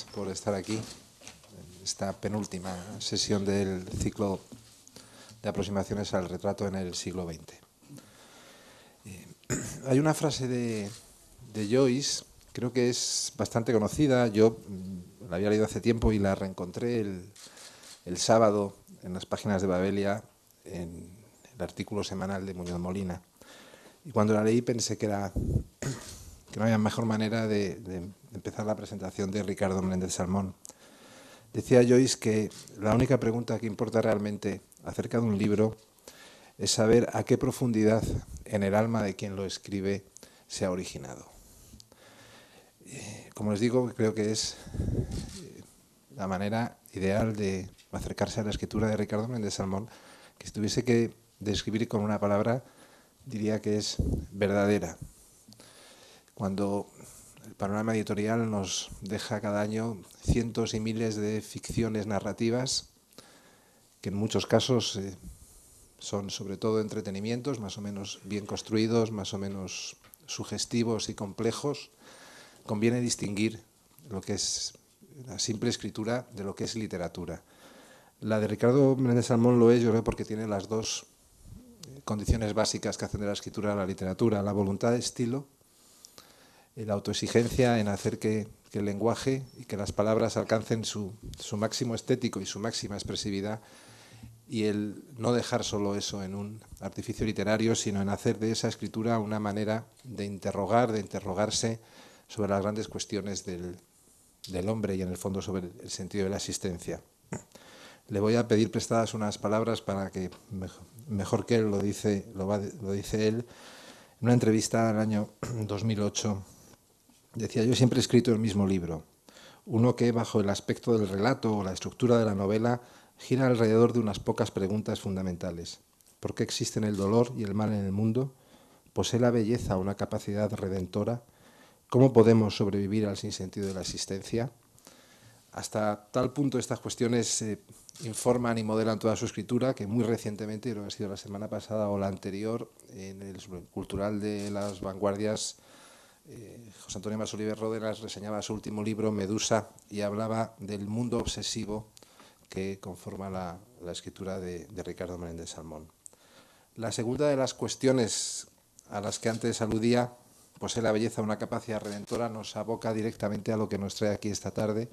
gracias por estar aquí en esta penúltima sesión del ciclo de aproximaciones al retrato en el siglo XX. Hay una frase de Joyce, creo que es bastante conocida, yo la había leído hace tiempo y la reencontré el sábado en las páginas de Babelia, en el artículo semanal de Muñoz Molina. Y cuando la leí pensé que no había mejor manera de empezar la presentación de Ricardo Menéndez Salmón. Decía Joyce que la única pregunta que importa realmente acerca de un libro es saber a qué profundidad en el alma de quien lo escribe se ha originado. Como les digo, creo que es la manera ideal de acercarse a la escritura de Ricardo Menéndez Salmón, que si tuviese que describir con una palabra, diría que es verdadera. Cuando el panorama editorial nos deja cada año cientos y miles de ficciones narrativas, que en muchos casos son sobre todo entretenimientos, más o menos bien construidos, más o menos sugestivos y complejos, conviene distinguir lo que es la simple escritura de lo que es literatura. La de Ricardo Menéndez Salmón lo es, yo creo, porque tiene las dos condiciones básicas que hacen de la escritura a la literatura: la voluntad de estilo, la autoexigencia en hacer que el lenguaje y que las palabras alcancen su máximo estético y su máxima expresividad, y el no dejar solo eso en un artificio literario, sino en hacer de esa escritura una manera de interrogar, de interrogarse sobre las grandes cuestiones del hombre y en el fondo sobre el sentido de la existencia. Le voy a pedir prestadas unas palabras para que, mejor que él lo dice él, en una entrevista en el año 2008, decía: yo siempre he escrito el mismo libro, uno que, bajo el aspecto del relato o la estructura de la novela, gira alrededor de unas pocas preguntas fundamentales. ¿Por qué existen el dolor y el mal en el mundo? ¿Posee la belleza una capacidad redentora? ¿Cómo podemos sobrevivir al sinsentido de la existencia? Hasta tal punto estas cuestiones informan y modelan toda su escritura, que muy recientemente, creo que ha sido la semana pasada o la anterior, en el Cultural de las Vanguardias, José Antonio Masoliver Ródenas reseñaba su último libro, Medusa, y hablaba del mundo obsesivo que conforma la escritura de Ricardo Menéndez Salmón. La segunda de las cuestiones a las que antes aludía, posee la belleza una capacidad redentora, nos aboca directamente a lo que nos trae aquí esta tarde,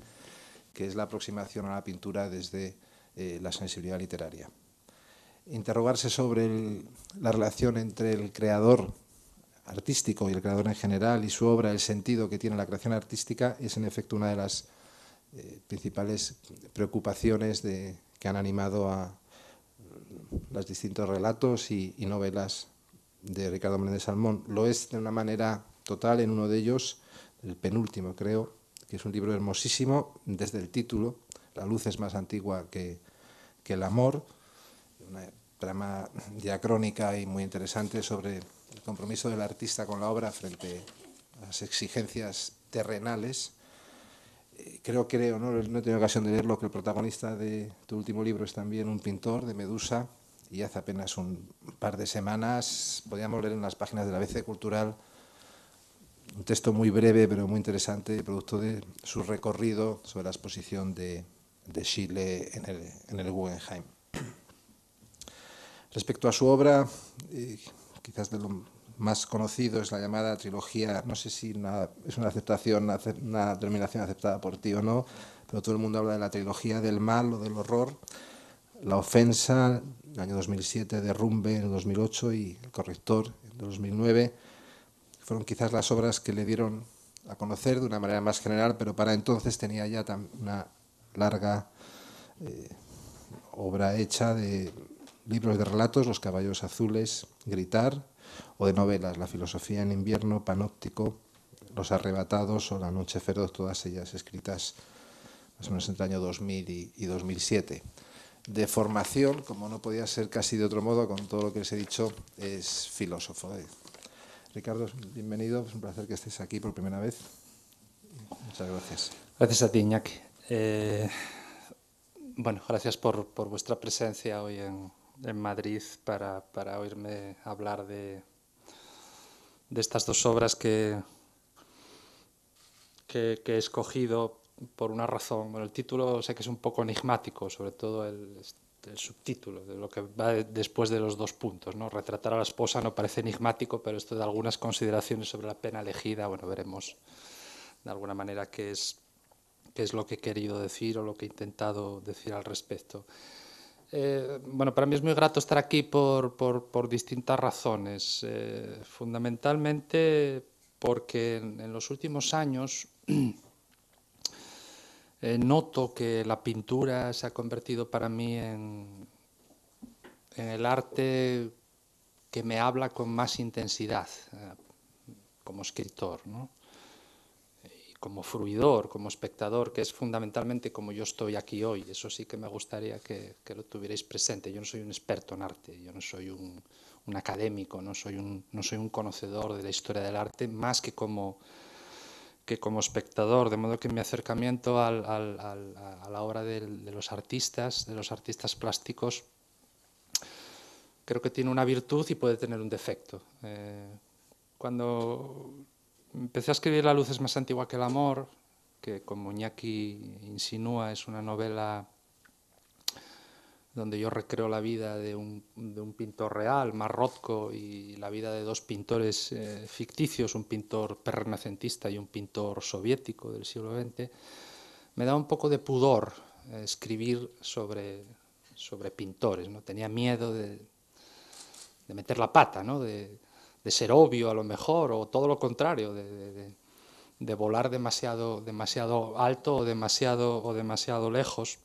que es la aproximación a la pintura desde la sensibilidad literaria. Interrogarse sobre la relación entre el creador artístico y el creador en general y su obra, el sentido que tiene la creación artística, es en efecto una de las principales preocupaciones que han animado a los distintos relatos y novelas de Ricardo Menéndez Salmón. Lo es de una manera total en uno de ellos, el penúltimo creo, que es un libro hermosísimo desde el título: La luz es más antigua que el amor, una trama diacrónica y muy interesante sobre el compromiso del artista con la obra frente a las exigencias terrenales. Creo, no he tenido ocasión de leerlo, que el protagonista de tu último libro es también un pintor, de Medusa, y hace apenas un par de semanas podíamos leer en las páginas de la ABC Cultural un texto muy breve pero muy interesante, producto de su recorrido sobre la exposición de Schiele en el Guggenheim. Respecto a su obra, quizás de lo más conocido es la llamada trilogía, no sé si es una denominación aceptada por ti o no, pero todo el mundo habla de la trilogía del mal o del horror: La ofensa, en el año 2007, Derrumbe en el 2008 y El corrector en el 2009. Fueron quizás las obras que le dieron a conocer de una manera más general, pero para entonces tenía ya una larga obra hecha de libros de relatos: Los caballos azules, Gritar, o de novelas: La filosofía en invierno, Panóptico, Los arrebatados o La noche feroz, todas ellas escritas más o menos entre el año 2000 y 2007. De formación, como no podía ser casi de otro modo, con todo lo que les he dicho, es filósofo. Ricardo, bienvenido, es un placer que estés aquí por primera vez. Muchas gracias. Gracias a ti, Iñaki. Bueno, gracias por vuestra presencia hoy en Madrid para oírme hablar de estas dos obras que he escogido por una razón. Bueno, el título sé que es un poco enigmático, sobre todo el subtítulo, de lo que va después de los 2 puntos, ¿no? Retratar a la esposa no parece enigmático, pero esto de algunas consideraciones sobre la pena elegida, bueno, veremos de alguna manera qué es lo que he querido decir o lo que he intentado decir al respecto. Bueno, para mí es muy grato estar aquí por distintas razones. Fundamentalmente porque en los últimos años noto que la pintura se ha convertido para mí en el arte que me habla con más intensidad como escritor, ¿no? Y como fruidor, como espectador, que es fundamentalmente como yo estoy aquí hoy. Eso sí que me gustaría que lo tuvierais presente. Yo no soy un experto en arte, yo no soy un académico, no soy un conocedor de la historia del arte, más que como espectador, de modo que mi acercamiento a la obra de los artistas plásticos, creo que tiene una virtud y puede tener un defecto. Cuando empecé a escribir La luz es más antigua que el amor, que como Iñaki insinúa es una novela donde yo recreo la vida de un pintor real, Marrotko, y la vida de 2 pintores ficticios, un pintor perrenacentista y un pintor soviético del siglo XX, me da un poco de pudor escribir sobre pintores, ¿no? Tenía miedo de meter la pata, ¿no? de ser obvio a lo mejor, o todo lo contrario, de volar demasiado alto o demasiado lejos.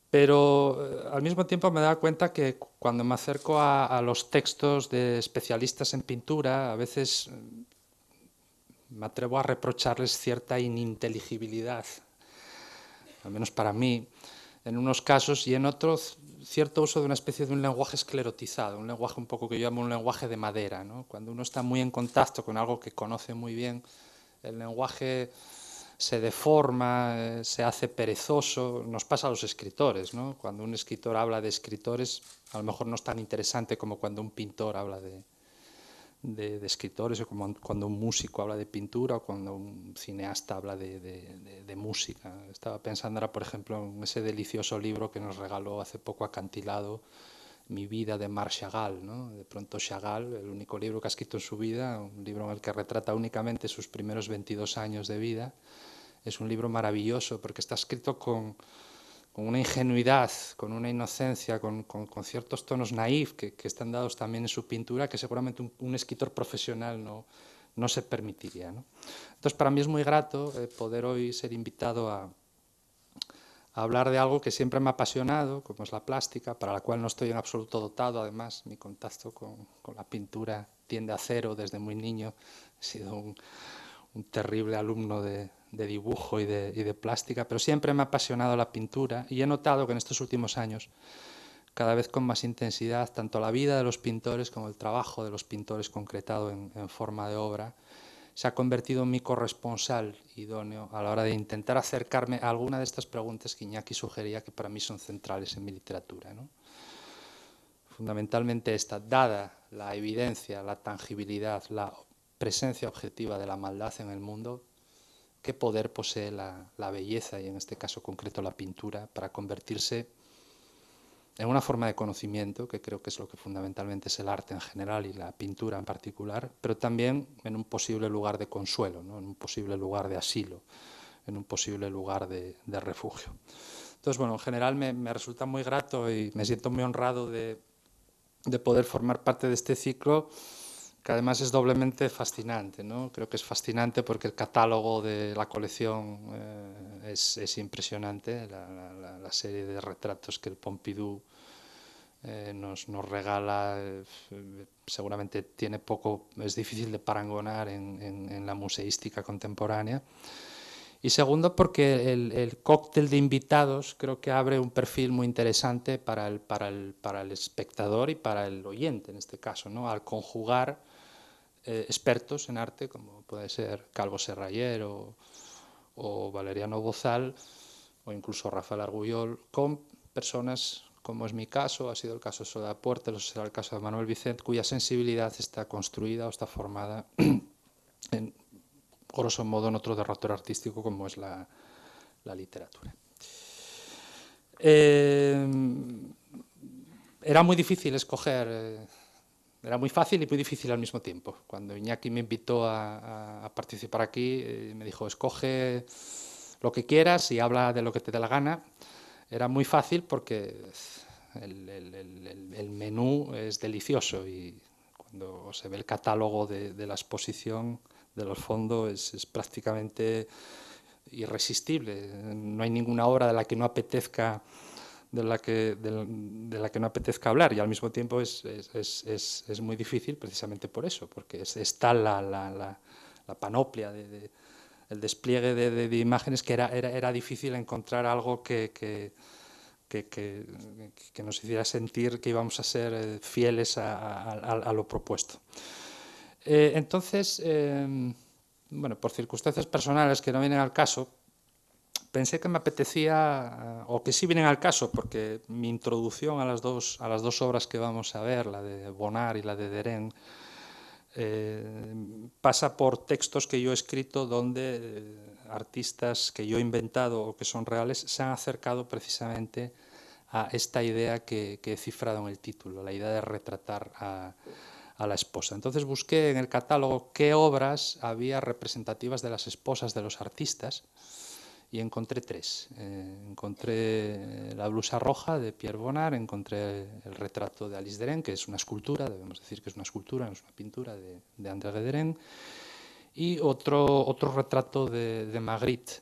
Pero al mismo tiempo me daba cuenta que cuando me acerco a los textos de especialistas en pintura, a veces me atrevo a reprocharles cierta ininteligibilidad, al menos para mí, en unos casos, y en otros cierto uso de una especie de un lenguaje esclerotizado, un lenguaje un poco que yo llamo un lenguaje de madera, ¿no? Cuando uno está muy en contacto con algo que conoce muy bien, el lenguaje se deforma, se hace perezoso. Nos pasa a los escritores, ¿no? Cuando un escritor habla de escritores, a lo mejor no es tan interesante como cuando un pintor habla de escritores, o como cuando un músico habla de pintura, o cuando un cineasta habla de música. Estaba pensando ahora, por ejemplo, en ese delicioso libro que nos regaló hace poco Acantilado, Mi vida, de Marc Chagall, ¿no? De pronto Chagall, el único libro que ha escrito en su vida, un libro en el que retrata únicamente sus primeros 22 años de vida. Es un libro maravilloso porque está escrito con una ingenuidad, con una inocencia, con ciertos tonos naif que están dados también en su pintura, que seguramente un escritor profesional no se permitiría, ¿no? Entonces, para mí es muy grato poder hoy ser invitado a hablar de algo que siempre me ha apasionado, como es la plástica, para la cual no estoy en absoluto dotado. Además, mi contacto con la pintura tiende a cero desde muy niño. He sido un terrible alumno de dibujo y de plástica, pero siempre me ha apasionado la pintura, y he notado que en estos últimos años, cada vez con más intensidad, tanto la vida de los pintores como el trabajo de los pintores concretado en forma de obra, se ha convertido en mi corresponsal idóneo a la hora de intentar acercarme a alguna de estas preguntas que Iñaki sugería que para mí son centrales en mi literatura, ¿no? Fundamentalmente esta: dada la evidencia, la tangibilidad, la presencia objetiva de la maldad en el mundo, ¿qué poder posee la belleza, y en este caso concreto la pintura, para convertirse en una forma de conocimiento, que creo que es lo que fundamentalmente es el arte en general y la pintura en particular, pero también en un posible lugar de consuelo, ¿no? En un posible lugar de asilo, en un posible lugar de refugio? Entonces, bueno, en general me resulta muy grato y me siento muy honrado de poder formar parte de este ciclo, que además es doblemente fascinante, ¿no? Creo que es fascinante porque el catálogo de la colección es impresionante, la serie de retratos que el Pompidou nos regala, seguramente tiene poco, es difícil de parangonar en la museística contemporánea. Y segundo, porque el cóctel de invitados creo que abre un perfil muy interesante para el espectador y para el oyente, en este caso, ¿no? Al conjugar expertos en arte, como puede ser Calvo Serrayer o Valeriano Bozal, o incluso Rafael Argullol, con personas, como es mi caso, ha sido el caso de Soledad Puertas, o será el caso de Manuel Vicent, cuya sensibilidad está construida o está formada grosso modo, en otro derrotero artístico como es la literatura. Era muy difícil escoger, era muy fácil y muy difícil al mismo tiempo. Cuando Iñaki me invitó a participar aquí, me dijo, escoge lo que quieras y habla de lo que te dé la gana. Era muy fácil porque el menú es delicioso y cuando se ve el catálogo de la exposición de los fondos es prácticamente irresistible. No hay ninguna obra de la que no apetezca de la que no apetezca hablar, y al mismo tiempo es muy difícil precisamente por eso, porque está la panoplia, el despliegue de imágenes, que era difícil encontrar algo que nos hiciera sentir que íbamos a ser fieles a lo propuesto. Entonces, bueno, por circunstancias personales que no vienen al caso, pensé que me apetecía, o que sí vienen al caso, porque mi introducción a las dos obras que vamos a ver, la de Bonnard y la de Derain, pasa por textos que yo he escrito donde artistas que yo he inventado o que son reales se han acercado precisamente a esta idea que he cifrado en el título, la idea de retratar a la esposa. Entonces busqué en el catálogo qué obras había representativas de las esposas de los artistas y encontré tres. Encontré la blusa roja de Pierre Bonnard, encontré el retrato de Alice Derain, que es una escultura, debemos decir que es una escultura, no es una pintura, de André Derain, y otro retrato de Magritte.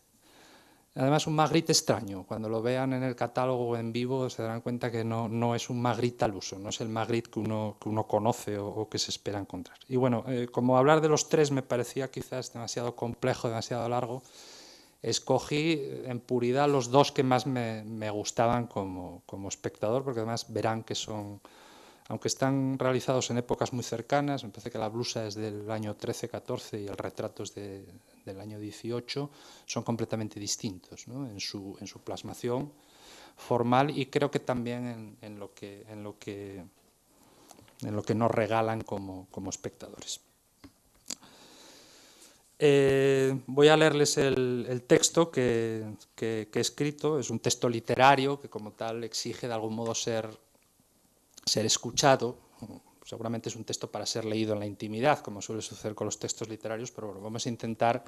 Además, un Magritte extraño. Cuando lo vean en el catálogo en vivo se darán cuenta que no es un Magritte al uso, no es el Magritte que uno conoce o que se espera encontrar. Y bueno, como hablar de los tres me parecía quizás demasiado complejo, demasiado largo, escogí en puridad los dos que más me gustaban como espectador, porque además verán que son, aunque están realizados en épocas muy cercanas, me parece que la blusa es del año 13-14 y el retrato es del año 18, son completamente distintos, ¿no?, en su plasmación formal, y creo que también en lo que nos regalan como espectadores. Voy a leerles el texto que he escrito. Es un texto literario que como tal exige de algún modo ser escuchado. Seguramente es un texto para ser leído en la intimidad, como suele suceder con los textos literarios, pero bueno, vamos a intentar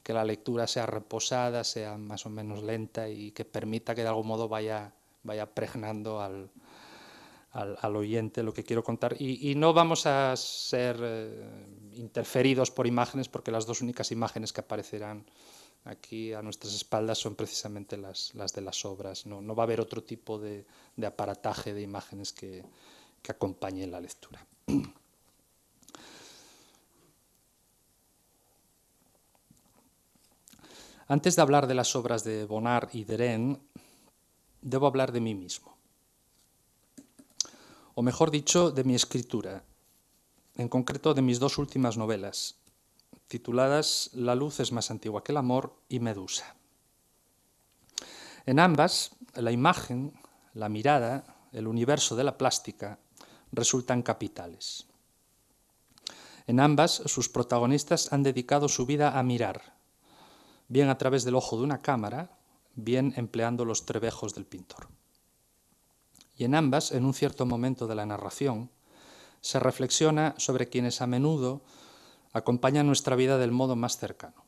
que la lectura sea reposada, sea más o menos lenta y que permita que de algún modo vaya pregnando al oyente lo que quiero contar, y no vamos a ser interferidos por imágenes, porque las dos únicas imágenes que aparecerán aquí a nuestras espaldas son precisamente las de las obras. No va a haber otro tipo de aparataje de imágenes que acompañe la lectura. Antes de hablar de las obras de Bonnard y Derain, debo hablar de mí mismo. O mejor dicho, de mi escritura, en concreto de mis dos últimas novelas, tituladas La luz es más antigua que el amor y Medusa. En ambas, la imagen, la mirada, el universo de la plástica resultan capitales. En ambas, sus protagonistas han dedicado su vida a mirar, bien a través del ojo de una cámara, bien empleando los trebejos del pintor. Y en ambas, en un cierto momento de la narración, se reflexiona sobre quienes a menudo acompañan nuestra vida del modo más cercano.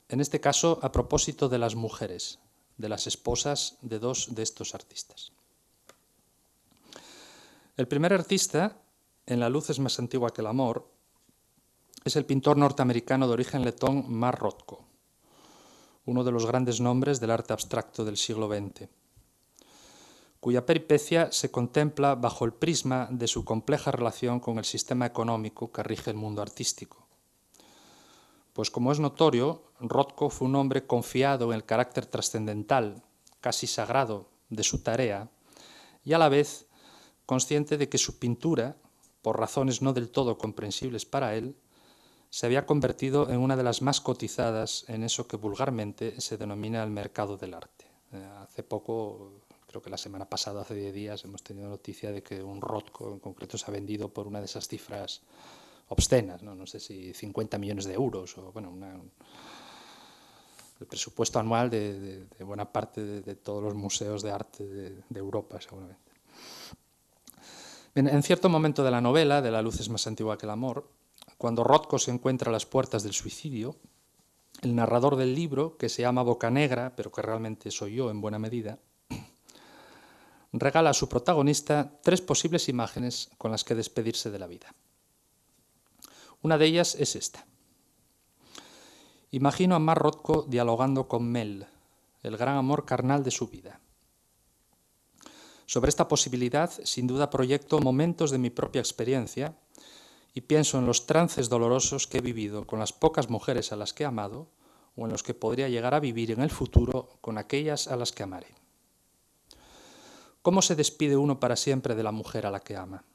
En este caso, a propósito de las mujeres, de las esposas de dos de estos artistas. El primer artista, en La luz es más antigua que el amor, es el pintor norteamericano de origen letón Mark Rothko, uno de los grandes nombres del arte abstracto del siglo XX, cuya peripecia se contempla bajo el prisma de su compleja relación con el sistema económico que rige el mundo artístico. Pues como es notorio, Rothko fue un hombre confiado en el carácter trascendental, casi sagrado, de su tarea, y a la vez consciente de que su pintura, por razones no del todo comprensibles para él, se había convertido en una de las más cotizadas en eso que vulgarmente se denomina el mercado del arte. Hace poco, creo que la semana pasada, hace 10 días, hemos tenido noticia de que un Rothko en concreto se ha vendido por una de esas cifras obscenas, no sé si 50 millones de euros, o bueno, el presupuesto anual de buena parte de todos los museos de arte de Europa, seguramente. Bien, en cierto momento de la novela, de La luz es más antigua que el amor, cuando Rothko se encuentra a las puertas del suicidio, el narrador del libro, que se llama Bocanegra, pero que realmente soy yo en buena medida, regala a su protagonista 3 posibles imágenes con las que despedirse de la vida. Una de ellas es esta. Imagino a Mar Rothko dialogando con Mel, el gran amor carnal de su vida. Sobre esta posibilidad, sin duda proyecto momentos de mi propia experiencia y pienso en los trances dolorosos que he vivido con las pocas mujeres a las que he amado o en los que podría llegar a vivir en el futuro con aquellas a las que amaré. ¿Cómo se despide uno para siempre de la mujer a la que ama?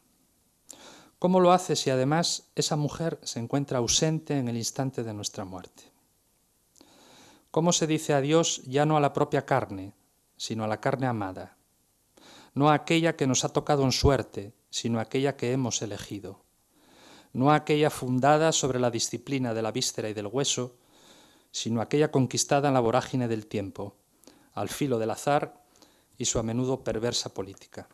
¿Cómo lo hace si además esa mujer se encuentra ausente en el instante de nuestra muerte? ¿Cómo se dice adiós ya no a la propia carne, sino a la carne amada? No a aquella que nos ha tocado en suerte, sino a aquella que hemos elegido. No a aquella fundada sobre la disciplina de la víscera y del hueso, sino a aquella conquistada en la vorágine del tiempo, al filo del azar y su a menudo perversa política.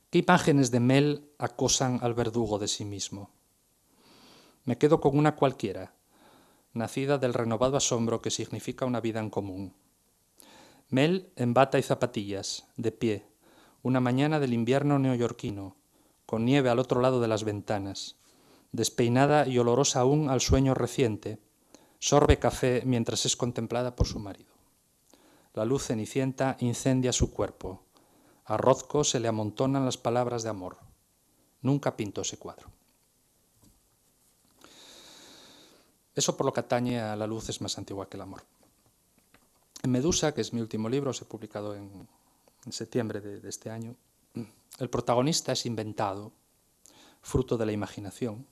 ¿Qué imágenes de Mel acosan al verdugo de sí mismo? Me quedo con una cualquiera, nacida del renovado asombro que significa una vida en común. Mel en bata y zapatillas, de pie, una mañana del invierno neoyorquino, con nieve al otro lado de las ventanas, despeinada y olorosa aún al sueño reciente, sorbe café mientras es contemplada por su marido. La luz cenicienta incendia su cuerpo. A Rothko se le amontonan las palabras de amor. Nunca pintó ese cuadro. Eso por lo que atañe a La luz es más antigua que el amor. En Medusa, que es mi último libro, se ha publicado en septiembre de este año, el protagonista es inventado, fruto de la imaginación,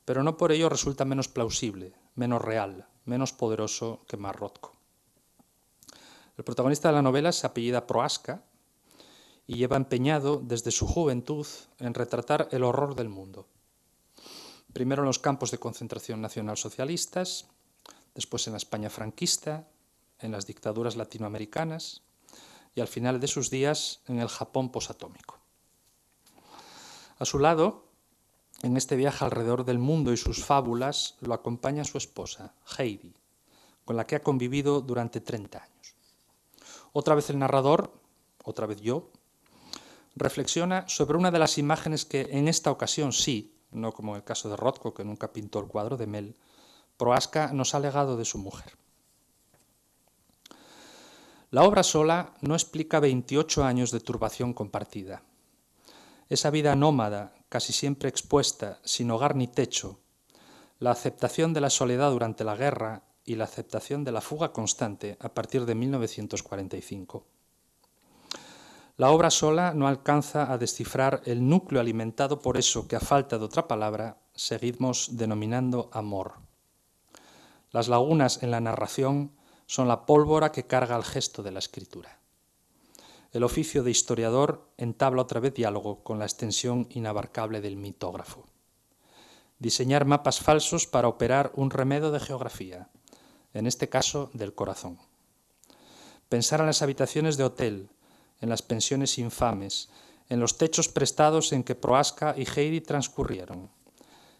pero no por ello resulta menos plausible, menos real, menos poderoso que Mar Rothko. El protagonista de la novela se apellida Prohaska y lleva empeñado desde su juventud en retratar el horror del mundo. Primero en los campos de concentración nacionalsocialistas, después en la España franquista, en las dictaduras latinoamericanas y al final de sus días en el Japón posatómico. A su lado, en este viaje alrededor del mundo y sus fábulas, lo acompaña su esposa, Heidi, con la que ha convivido durante 30 años. Otra vez el narrador, otra vez yo, reflexiona sobre una de las imágenes que en esta ocasión sí, no como en el caso de Rothko, que nunca pintó el cuadro de Mel, Prohaska nos ha legado de su mujer. La obra sola no explica 28 años de turbación compartida. Esa vida nómada, casi siempre expuesta, sin hogar ni techo, la aceptación de la soledad durante la guerra y la aceptación de la fuga constante a partir de 1945. La obra sola no alcanza a descifrar el núcleo alimentado por eso que, a falta de otra palabra, seguimos denominando amor. Las lagunas en la narración son la pólvora que carga el gesto de la escritura. El oficio de historiador entabla otra vez diálogo con la extensión inabarcable del mitógrafo. Diseñar mapas falsos para operar un remedio de geografía, en este caso del corazón. Pensar en las habitaciones de hotel, en las pensiones infames, en los techos prestados en que Prohaska y Heidi transcurrieron.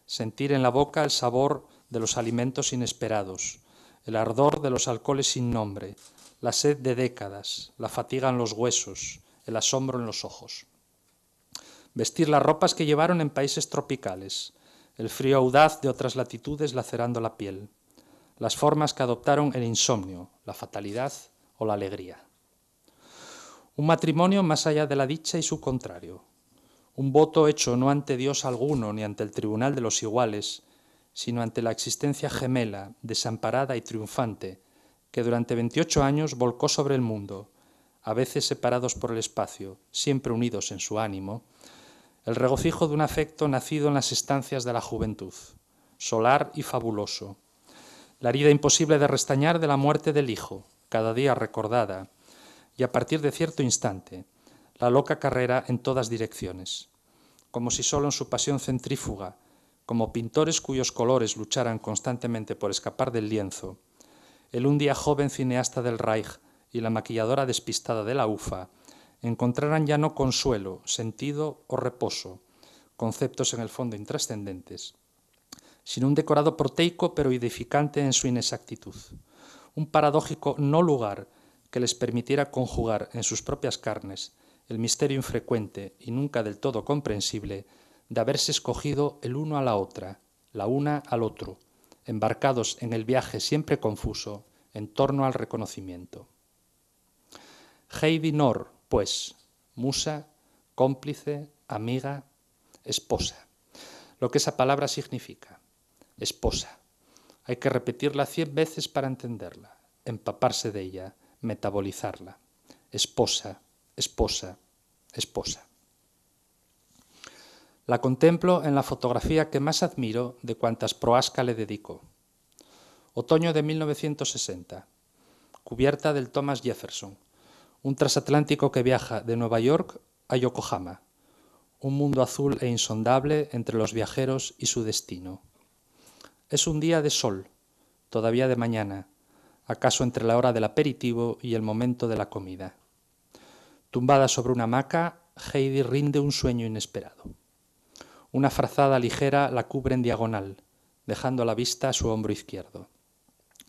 Sentir en la boca el sabor de los alimentos inesperados, el ardor de los alcoholes sin nombre, la sed de décadas, la fatiga en los huesos, el asombro en los ojos. Vestir las ropas que llevaron en países tropicales, el frío audaz de otras latitudes lacerando la piel, las formas que adoptaron el insomnio, la fatalidad o la alegría. Un matrimonio más allá de la dicha y su contrario. Un voto hecho no ante Dios alguno ni ante el tribunal de los iguales, sino ante la existencia gemela, desamparada y triunfante, que durante 28 años volcó sobre el mundo, a veces separados por el espacio, siempre unidos en su ánimo, el regocijo de un afecto nacido en las estancias de la juventud, solar y fabuloso, la herida imposible de restañar de la muerte del hijo, cada día recordada, y a partir de cierto instante, la loca carrera en todas direcciones, como si solo en su pasión centrífuga, como pintores cuyos colores lucharan constantemente por escapar del lienzo, el un día joven cineasta del Reich y la maquilladora despistada de la UFA encontraran ya no consuelo, sentido o reposo, conceptos en el fondo intrascendentes, sino un decorado proteico pero edificante en su inexactitud, un paradójico no lugar que les permitiera conjugar en sus propias carnes el misterio infrecuente y nunca del todo comprensible de haberse escogido el uno a la otra, la una al otro, embarcados en el viaje siempre confuso en torno al reconocimiento. Heidi Nor, pues, musa, cómplice, amiga, esposa. Lo que esa palabra significa. Esposa. Hay que repetirla 100 veces para entenderla, empaparse de ella, metabolizarla. Esposa, esposa, esposa. La contemplo en la fotografía que más admiro de cuantas Prohaska le dedicó. Otoño de 1960. Cubierta del Thomas Jefferson, un transatlántico que viaja de Nueva York a Yokohama, un mundo azul e insondable entre los viajeros y su destino. Es un día de sol, todavía de mañana, acaso entre la hora del aperitivo y el momento de la comida. Tumbada sobre una hamaca, Heidi rinde un sueño inesperado. Una frazada ligera la cubre en diagonal, dejando a la vista su hombro izquierdo.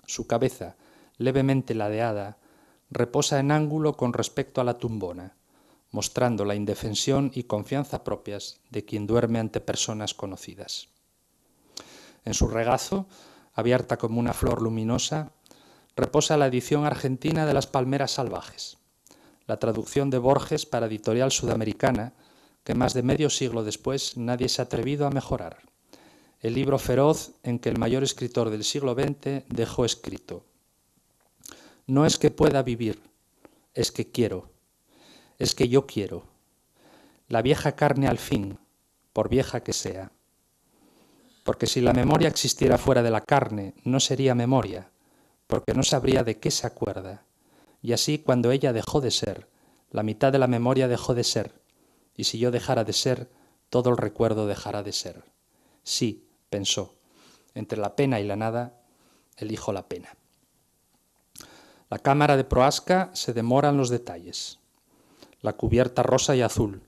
Su cabeza, levemente ladeada, reposa en ángulo con respecto a la tumbona, mostrando la indefensión y confianza propias de quien duerme ante personas conocidas. En su regazo, abierta como una flor luminosa, reposa la edición argentina de Las Palmeras Salvajes, la traducción de Borges para Editorial Sudamericana, que más de medio siglo después nadie se ha atrevido a mejorar. El libro feroz en que el mayor escritor del siglo XX dejó escrito: no es que pueda vivir, es que quiero, es que yo quiero. La vieja carne al fin, por vieja que sea. Porque si la memoria existiera fuera de la carne, no sería memoria, porque no sabría de qué se acuerda. Y así, cuando ella dejó de ser, la mitad de la memoria dejó de ser, y si yo dejara de ser, todo el recuerdo dejará de ser. Sí, pensó, entre la pena y la nada, elijo la pena. La cámara de Prohaska se demora en los detalles. La cubierta rosa y azul,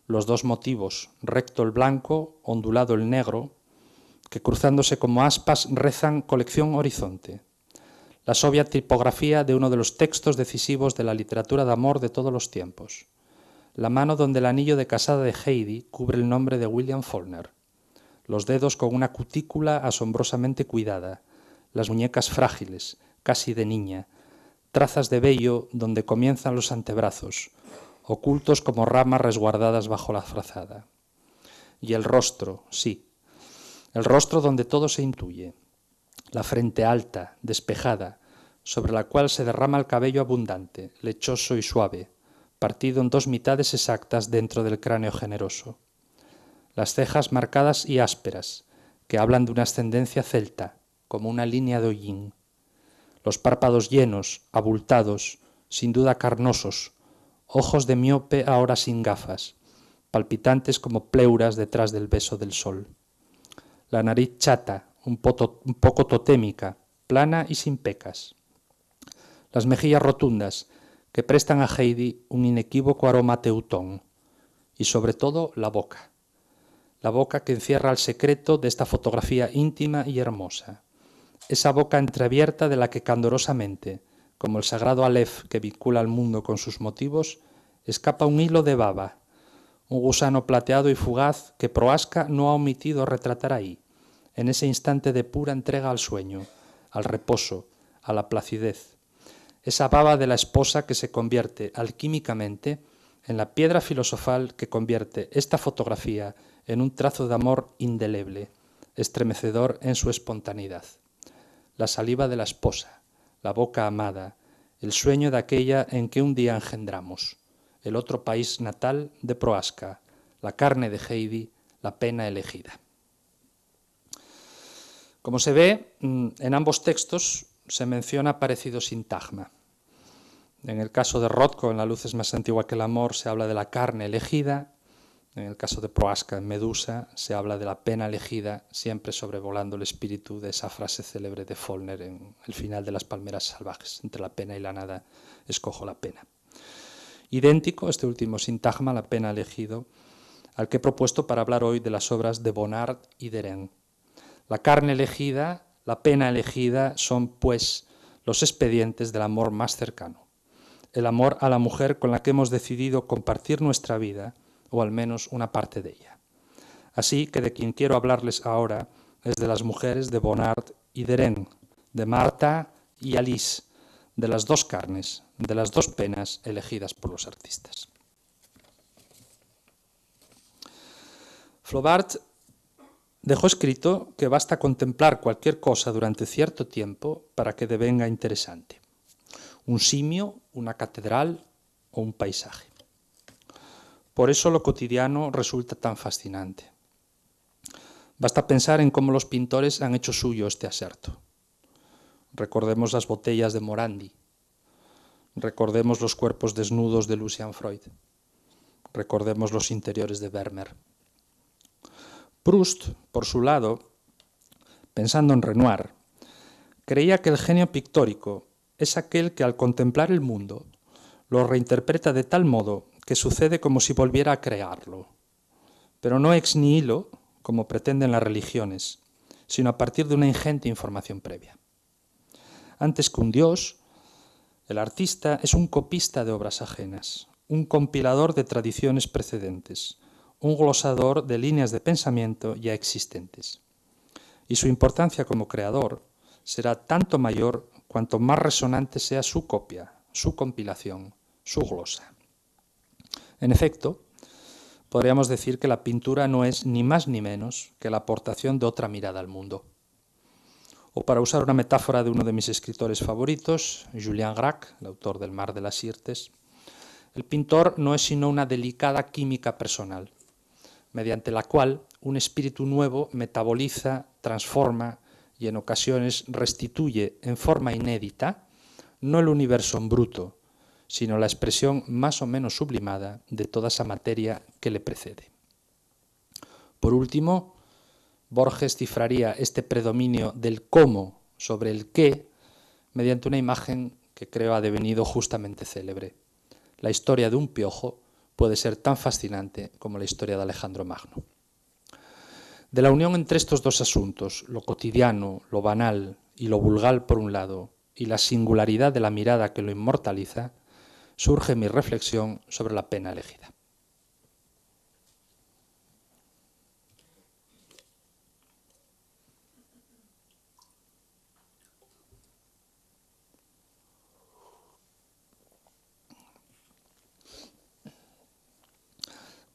los dos motivos, recto el blanco, ondulado el negro, que cruzándose como aspas rezan colección Horizonte. La sobria tipografía de uno de los textos decisivos de la literatura de amor de todos los tiempos. La mano donde el anillo de casada de Heidi cubre el nombre de William Faulkner. Los dedos con una cutícula asombrosamente cuidada. Las muñecas frágiles, casi de niña. Trazas de vello donde comienzan los antebrazos, ocultos como ramas resguardadas bajo la frazada. Y el rostro, sí. El rostro donde todo se intuye. La frente alta, despejada, sobre la cual se derrama el cabello abundante, lechoso y suave, partido en dos mitades exactas dentro del cráneo generoso. Las cejas marcadas y ásperas, que hablan de una ascendencia celta, como una línea de hollín. Los párpados llenos, abultados, sin duda carnosos, ojos de miope ahora sin gafas, palpitantes como pleuras detrás del beso del sol. La nariz chata, un poco totémica, plana y sin pecas. Las mejillas rotundas, que prestan a Heidi un inequívoco aroma teutón. Y sobre todo la boca que encierra el secreto de esta fotografía íntima y hermosa. Esa boca entreabierta de la que candorosamente, como el sagrado Aleph que vincula al mundo con sus motivos, escapa un hilo de baba, un gusano plateado y fugaz que Prohaska no ha omitido retratar ahí, en ese instante de pura entrega al sueño, al reposo, a la placidez. Esa baba de la esposa que se convierte alquímicamente en la piedra filosofal que convierte esta fotografía en un trazo de amor indeleble, estremecedor en su espontaneidad. La saliva de la esposa, la boca amada, el sueño de aquella en que un día engendramos, el otro país natal de Prohaska, la carne de Heidi, la pena elegida. Como se ve, en ambos textos se menciona parecido sintagma. En el caso de Rothko, en La luz es más antigua que el amor, se habla de la carne elegida. En el caso de Prohaska, en Medusa, se habla de la pena elegida, siempre sobrevolando el espíritu de esa frase célebre de Faulkner en el final de Las palmeras salvajes. Entre la pena y la nada, escojo la pena. Idéntico, este último sintagma, la pena elegido, al que he propuesto para hablar hoy de las obras de Bonnard y Derain. La carne elegida, la pena elegida son, pues, los expedientes del amor más cercano. El amor a la mujer con la que hemos decidido compartir nuestra vida, o al menos una parte de ella. Así que de quien quiero hablarles ahora es de las mujeres de Bonnard y Derain, de Martha y Alice, de las dos carnes, de las dos penas elegidas por los artistas. Flaubert dejó escrito que basta contemplar cualquier cosa durante cierto tiempo para que devenga interesante. Un simio, una catedral o un paisaje. Por eso lo cotidiano resulta tan fascinante. Basta pensar en cómo los pintores han hecho suyo este aserto. Recordemos las botellas de Morandi. Recordemos los cuerpos desnudos de Lucian Freud. Recordemos los interiores de Vermeer. Proust, por su lado, pensando en Renoir, creía que el genio pictórico es aquel que al contemplar el mundo lo reinterpreta de tal modo que sucede como si volviera a crearlo, pero no ex nihilo, como pretenden las religiones, sino a partir de una ingente información previa. Antes que un dios, el artista es un copista de obras ajenas, un compilador de tradiciones precedentes, un glosador de líneas de pensamiento ya existentes. Y su importancia como creador será tanto mayor cuanto más resonante sea su copia, su compilación, su glosa. En efecto, podríamos decir que la pintura no es ni más ni menos que la aportación de otra mirada al mundo. O para usar una metáfora de uno de mis escritores favoritos, Julian Gracq, el autor del Mar de las Sirtes, el pintor no es sino una delicada química personal, mediante la cual un espíritu nuevo metaboliza, transforma y en ocasiones restituye en forma inédita no el universo en bruto, sino la expresión más o menos sublimada de toda esa materia que le precede. Por último, Borges cifraría este predominio del cómo sobre el qué mediante una imagen que creo ha devenido justamente célebre. La historia de un piojo puede ser tan fascinante como la historia de Alejandro Magno. De la unión entre estos dos asuntos, lo cotidiano, lo banal y lo vulgar por un lado, y la singularidad de la mirada que lo inmortaliza, surge mi reflexión sobre la pena elegida.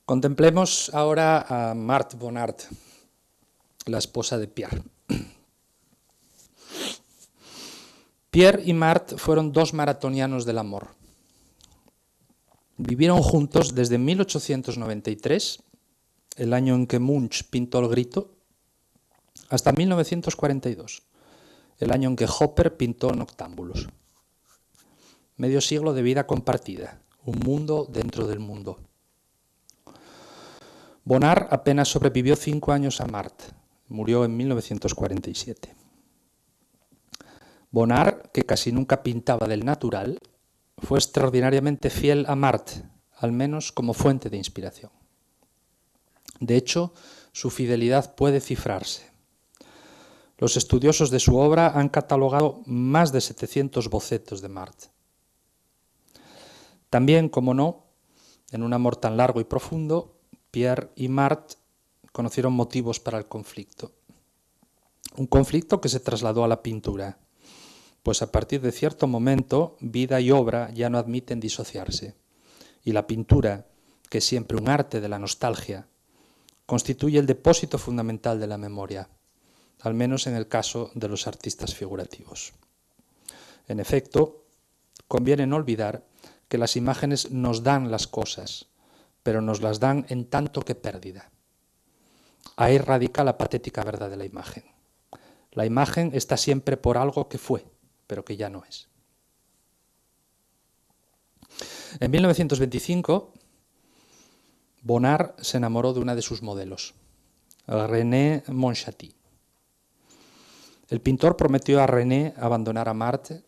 Contemplemos ahora a Marthe Bonnard, la esposa de Pierre. Pierre y Marthe fueron dos maratonianos del amor. Vivieron juntos desde 1893, el año en que Munch pintó El Grito, hasta 1942, el año en que Hopper pintó Noctámbulos. Medio siglo de vida compartida, un mundo dentro del mundo. Bonnard apenas sobrevivió 5 años a Marthe, murió en 1947. Bonnard, que casi nunca pintaba del natural, fue extraordinariamente fiel a Marthe, al menos como fuente de inspiración. De hecho, su fidelidad puede cifrarse. Los estudiosos de su obra han catalogado más de 700 bocetos de Marthe. También, como no, en un amor tan largo y profundo, Pierre y Marthe conocieron motivos para el conflicto. Un conflicto que se trasladó a la pintura, pues a partir de cierto momento, vida y obra ya no admiten disociarse. Y la pintura, que es siempre un arte de la nostalgia, constituye el depósito fundamental de la memoria, al menos en el caso de los artistas figurativos. En efecto, conviene no olvidar que las imágenes nos dan las cosas, pero nos las dan en tanto que pérdida. Ahí radica la patética verdad de la imagen. La imagen está siempre por algo que fue, pero que ya no es. En 1925, Bonnard se enamoró de una de sus modelos, René Montchaty. El pintor prometió a René abandonar a Marthe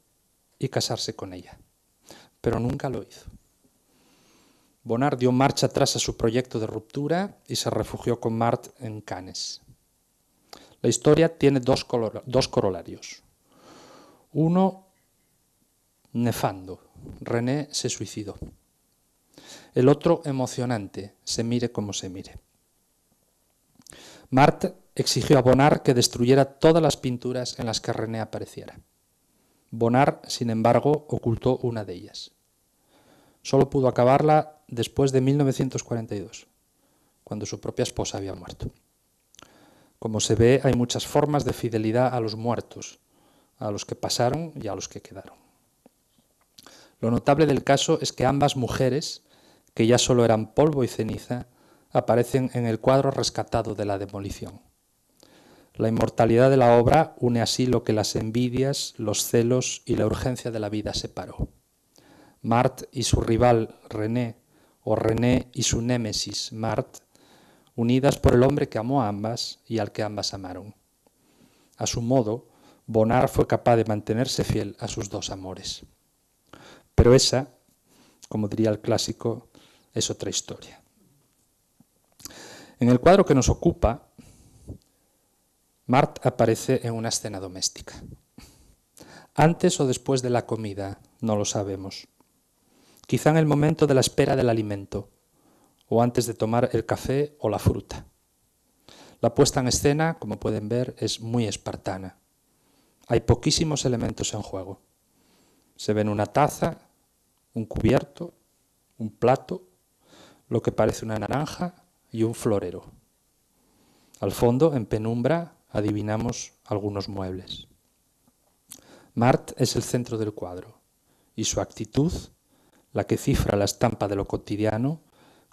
y casarse con ella, pero nunca lo hizo. Bonnard dio marcha atrás a su proyecto de ruptura y se refugió con Marthe en Cannes. La historia tiene dos corolarios. Uno nefando, René se suicidó. El otro emocionante, se mire como se mire. Marthe exigió a Bonnard que destruyera todas las pinturas en las que René apareciera. Bonnard, sin embargo, ocultó una de ellas. Solo pudo acabarla después de 1942, cuando su propia esposa había muerto. Como se ve, hay muchas formas de fidelidad a los muertos, a los que pasaron y a los que quedaron. Lo notable del caso es que ambas mujeres, que ya solo eran polvo y ceniza, aparecen en el cuadro rescatado de la demolición. La inmortalidad de la obra une así lo que las envidias, los celos y la urgencia de la vida separó. Marthe y su rival René, o René y su némesis Marthe, unidas por el hombre que amó a ambas y al que ambas amaron. A su modo, Bonnard fue capaz de mantenerse fiel a sus dos amores. Pero esa, como diría el clásico, es otra historia. En el cuadro que nos ocupa, Marthe aparece en una escena doméstica. Antes o después de la comida, no lo sabemos. Quizá en el momento de la espera del alimento, o antes de tomar el café o la fruta. La puesta en escena, como pueden ver, es muy espartana. Hay poquísimos elementos en juego. Se ven una taza, un cubierto, un plato, lo que parece una naranja y un florero. Al fondo, en penumbra, adivinamos algunos muebles. Marthe es el centro del cuadro y su actitud, la que cifra la estampa de lo cotidiano,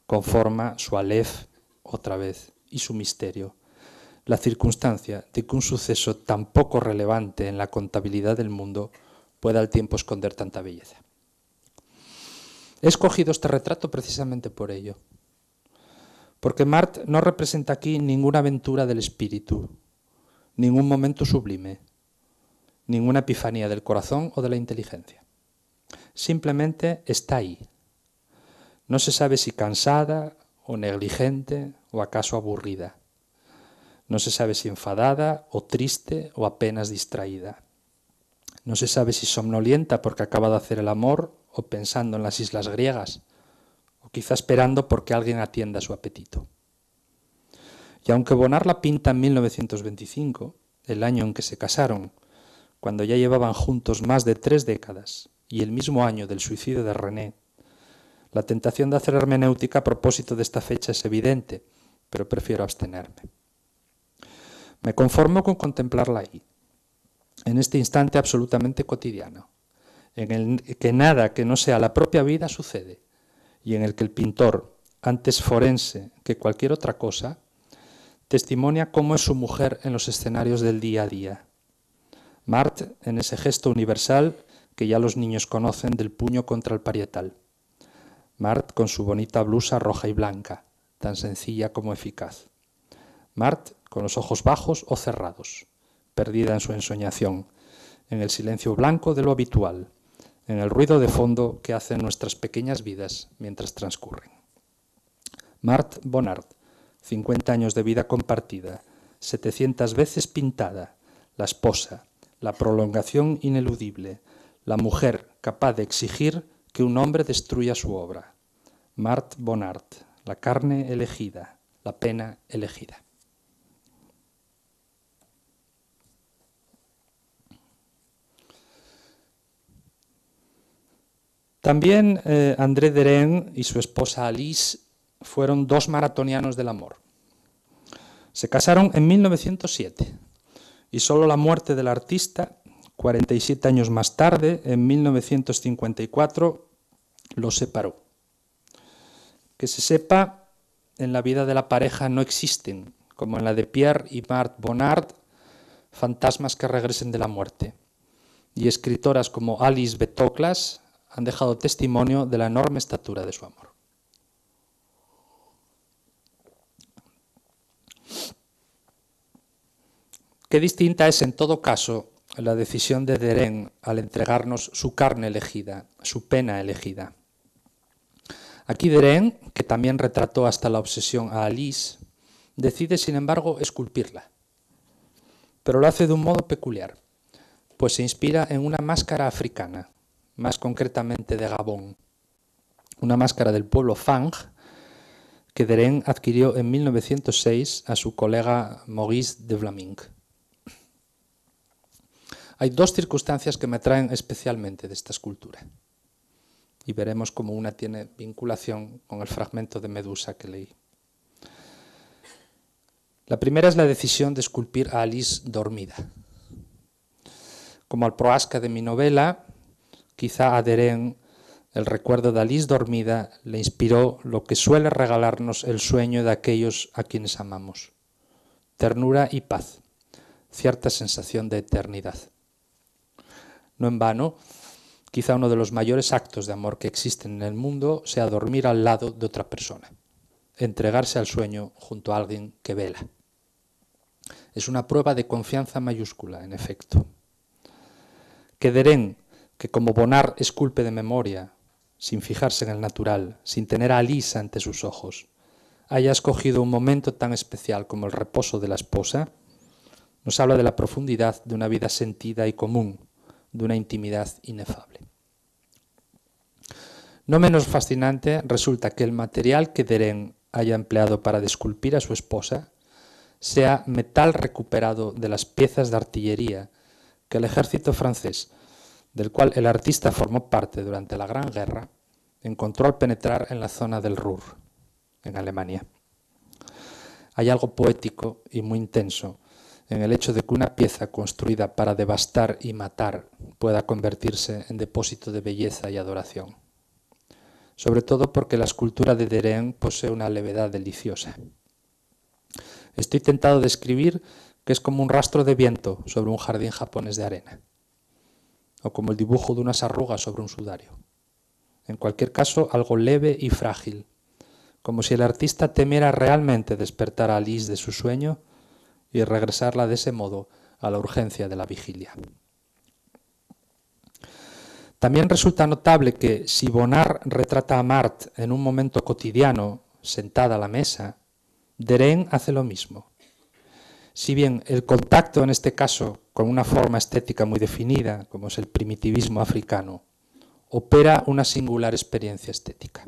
conforma su aleph, otra vez, y su misterio. La circunstancia de que un suceso tan poco relevante en la contabilidad del mundo pueda al tiempo esconder tanta belleza. He escogido este retrato precisamente por ello, porque Marthe no representa aquí ninguna aventura del espíritu, ningún momento sublime, ninguna epifanía del corazón o de la inteligencia. Simplemente está ahí. No se sabe si cansada o negligente o acaso aburrida. No se sabe si enfadada o triste o apenas distraída. No se sabe si somnolienta porque acaba de hacer el amor o pensando en las islas griegas, o quizá esperando porque alguien atienda su apetito. Y aunque Bonnard la pinta en 1925, el año en que se casaron, cuando ya llevaban juntos más de 3 décadas, y el mismo año del suicidio de René, la tentación de hacer hermenéutica a propósito de esta fecha es evidente, pero prefiero abstenerme. Me conformo con contemplarla ahí, en este instante absolutamente cotidiano, en el que nada que no sea la propia vida sucede, y en el que el pintor, antes forense que cualquier otra cosa, testimonia cómo es su mujer en los escenarios del día a día. Marthe en ese gesto universal que ya los niños conocen del puño contra el parietal. Marthe con su bonita blusa roja y blanca, tan sencilla como eficaz. Marthe con los ojos bajos o cerrados, perdida en su ensoñación, en el silencio blanco de lo habitual, en el ruido de fondo que hacen nuestras pequeñas vidas mientras transcurren. Marthe Bonnard, 50 años de vida compartida, 700 veces pintada, la esposa, la prolongación ineludible, la mujer capaz de exigir que un hombre destruya su obra. Marthe Bonnard, la carne elegida, la pena elegida. También André Derain y su esposa Alice fueron 2 maratonianos del amor. Se casaron en 1907 y solo la muerte del artista, 47 años más tarde, en 1954, los separó. Que se sepa, en la vida de la pareja no existen, como en la de Pierre y Marthe Bonnard, fantasmas que regresen de la muerte. Y escritoras como Alice Betoclas han dejado testimonio de la enorme estatura de su amor. Qué distinta es, en todo caso, la decisión de Derain al entregarnos su carne elegida, su pena elegida. Aquí Derain, que también retrató hasta la obsesión a Alice, decide, sin embargo, esculpirla. Pero lo hace de un modo peculiar, pues se inspira en una máscara africana, más concretamente de Gabón, una máscara del pueblo Fang, que Derain adquirió en 1906 a su colega Maurice de Vlaminck. Hay dos circunstancias que me atraen especialmente de esta escultura, y veremos cómo una tiene vinculación con el fragmento de Medusa que leí. La primera es la decisión de esculpir a Alice dormida. Como al proasca de mi novela, quizá a Derain el recuerdo de Alice dormida le inspiró lo que suele regalarnos el sueño de aquellos a quienes amamos: ternura y paz, cierta sensación de eternidad. No en vano, quizá uno de los mayores actos de amor que existen en el mundo sea dormir al lado de otra persona, entregarse al sueño junto a alguien que vela. Es una prueba de confianza mayúscula, en efecto. Que Derain, que como Bonnard esculpe de memoria, sin fijarse en el natural, sin tener a Alice ante sus ojos, haya escogido un momento tan especial como el reposo de la esposa, nos habla de la profundidad de una vida sentida y común, de una intimidad inefable. No menos fascinante resulta que el material que Derain haya empleado para desculpir a su esposa sea metal recuperado de las piezas de artillería que el ejército francés, del cual el artista formó parte durante la Gran Guerra, encontró al penetrar en la zona del Ruhr, en Alemania. Hay algo poético y muy intenso en el hecho de que una pieza construida para devastar y matar pueda convertirse en depósito de belleza y adoración. Sobre todo porque la escultura de Derain posee una levedad deliciosa. Estoy tentado de escribir que es como un rastro de viento sobre un jardín japonés de arena, o como el dibujo de unas arrugas sobre un sudario. En cualquier caso, algo leve y frágil, como si el artista temiera realmente despertar a Alice de su sueño y regresarla de ese modo a la urgencia de la vigilia. También resulta notable que si Bonnard retrata a Marthe en un momento cotidiano, sentada a la mesa, Derain hace lo mismo. Si bien el contacto en este caso con una forma estética muy definida, como es el primitivismo africano, opera una singular experiencia estética.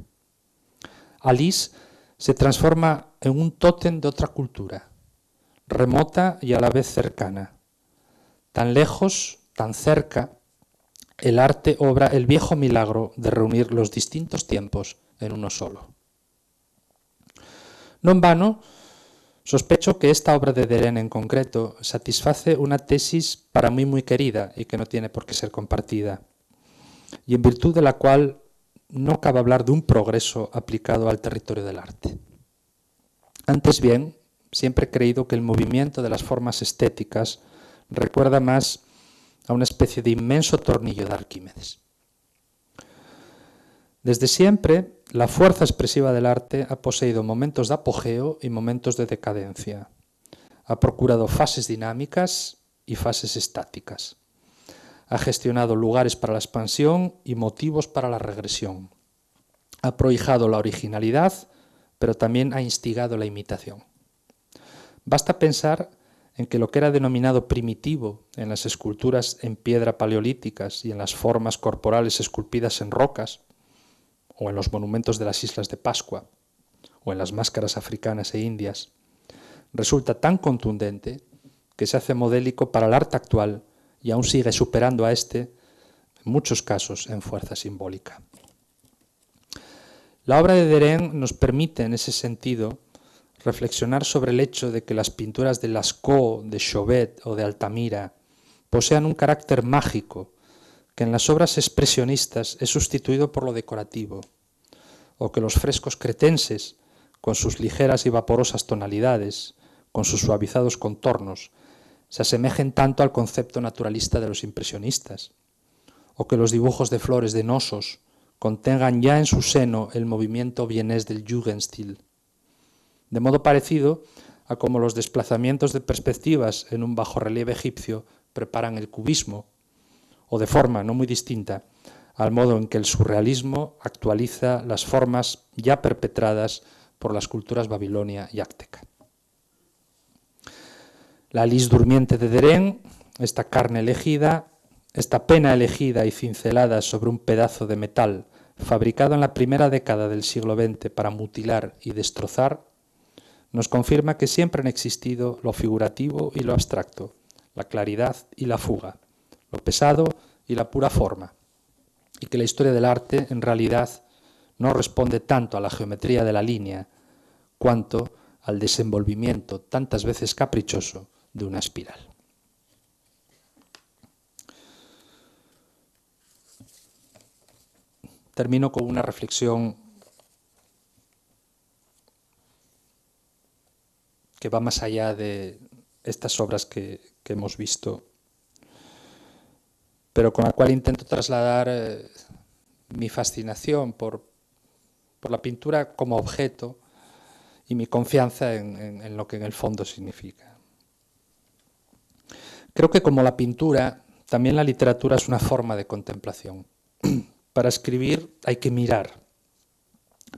Alice se transforma en un tótem de otra cultura, remota y a la vez cercana. Tan lejos, tan cerca, el arte obra el viejo milagro de reunir los distintos tiempos en uno solo. No en vano, sospecho que esta obra de Derain en concreto satisface una tesis para mí muy querida y que no tiene por qué ser compartida, y en virtud de la cual no cabe hablar de un progreso aplicado al territorio del arte. Antes bien, siempre he creído que el movimiento de las formas estéticas recuerda más a una especie de inmenso tornillo de Arquímedes. Desde siempre, la fuerza expresiva del arte ha poseído momentos de apogeo y momentos de decadencia. Ha procurado fases dinámicas y fases estáticas. Ha gestionado lugares para la expansión y motivos para la regresión. Ha prohijado la originalidad, pero también ha instigado la imitación. Basta pensar en que lo que era denominado primitivo en las esculturas en piedra paleolíticas y en las formas corporales esculpidas en rocas, o en los monumentos de las Islas de Pascua, o en las máscaras africanas e indias, resulta tan contundente que se hace modélico para el arte actual y aún sigue superando a este, en muchos casos, en fuerza simbólica. La obra de Derain nos permite, en ese sentido, reflexionar sobre el hecho de que las pinturas de Lascaux, de Chauvet o de Altamira posean un carácter mágico que en las obras expresionistas es sustituido por lo decorativo, o que los frescos cretenses, con sus ligeras y vaporosas tonalidades, con sus suavizados contornos, se asemejen tanto al concepto naturalista de los impresionistas, o que los dibujos de flores de Knossos contengan ya en su seno el movimiento vienés del Jugendstil. De modo parecido, a cómo los desplazamientos de perspectivas en un bajorrelieve egipcio preparan el cubismo, o de forma no muy distinta, al modo en que el surrealismo actualiza las formas ya perpetradas por las culturas babilonia y azteca. La lis durmiente de Derén, esta carne elegida, esta pena elegida y cincelada sobre un pedazo de metal fabricado en la primera década del siglo XX para mutilar y destrozar, nos confirma que siempre han existido lo figurativo y lo abstracto, la claridad y la fuga, lo pesado y la pura forma, y que la historia del arte en realidad no responde tanto a la geometría de la línea cuanto al desenvolvimiento tantas veces caprichoso de una espiral. Termino con una reflexión que va más allá de estas obras que hemos visto, pero con la cual intento trasladar mi fascinación por la pintura como objeto y mi confianza en lo que en el fondo significa. Creo que como la pintura, también la literatura es una forma de contemplación. Para escribir hay que mirar.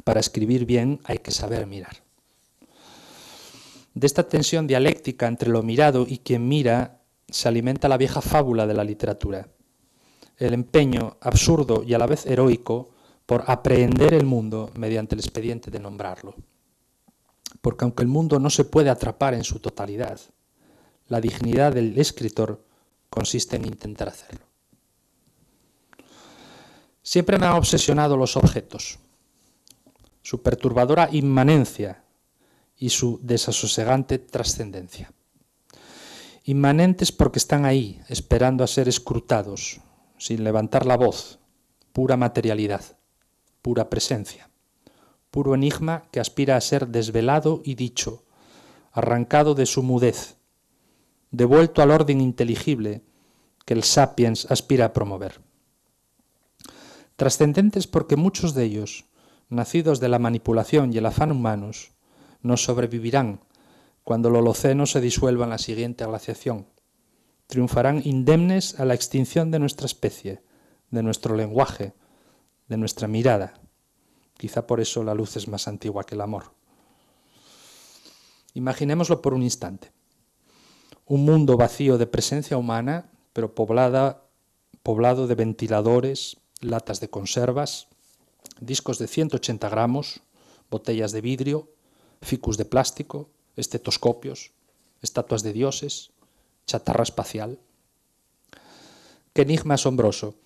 Para escribir bien hay que saber mirar. De esta tensión dialéctica entre lo mirado y quien mira se alimenta la vieja fábula de la literatura. El empeño absurdo y a la vez heroico por aprehender el mundo mediante el expediente de nombrarlo. Porque aunque el mundo no se puede atrapar en su totalidad, la dignidad del escritor consiste en intentar hacerlo. Siempre me han obsesionado los objetos, su perturbadora inmanencia y su desasosegante trascendencia. Inmanentes porque están ahí, esperando a ser escrutados, sin levantar la voz, pura materialidad, pura presencia, puro enigma que aspira a ser desvelado y dicho, arrancado de su mudez, devuelto al orden inteligible que el sapiens aspira a promover. Trascendentes porque muchos de ellos, nacidos de la manipulación y el afán humanos, nos sobrevivirán cuando el Holoceno se disuelva en la siguiente glaciación. Triunfarán indemnes a la extinción de nuestra especie, de nuestro lenguaje, de nuestra mirada. Quizá por eso la luz es más antigua que el amor. Imaginémoslo por un instante. Un mundo vacío de presencia humana, pero poblado de ventiladores, latas de conservas, discos de 180 gramos, botellas de vidrio, ficus de plástico, estetoscopios, estatuas de dioses, chatarra espacial. Qué enigma asombroso,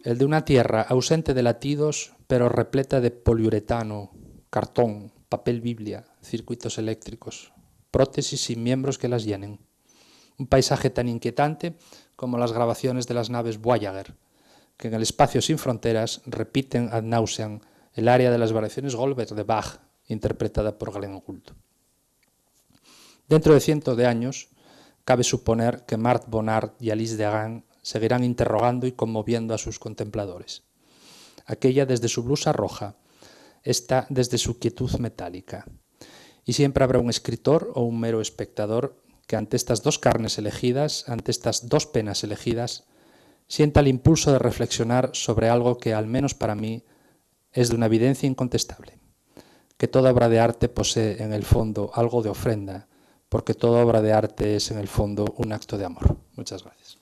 el de una tierra ausente de latidos, pero repleta de poliuretano, cartón, papel biblia, circuitos eléctricos, prótesis sin miembros que las llenen. Un paisaje tan inquietante como las grabaciones de las naves Voyager, que en el espacio sin fronteras repiten ad nauseam el área de las variaciones Goldberg de Bach, interpretada por Glenn Gould. Dentro de cientos de años, cabe suponer que Marthe Bonnard y Alice Degan seguirán interrogando y conmoviendo a sus contempladores. Aquella desde su blusa roja, esta desde su quietud metálica. Y siempre habrá un escritor o un mero espectador que ante estas dos carnes elegidas, ante estas dos penas elegidas, sienta el impulso de reflexionar sobre algo que, al menos para mí, es de una evidencia incontestable. Que toda obra de arte posee en el fondo algo de ofrenda, porque toda obra de arte es en el fondo un acto de amor. Muchas gracias.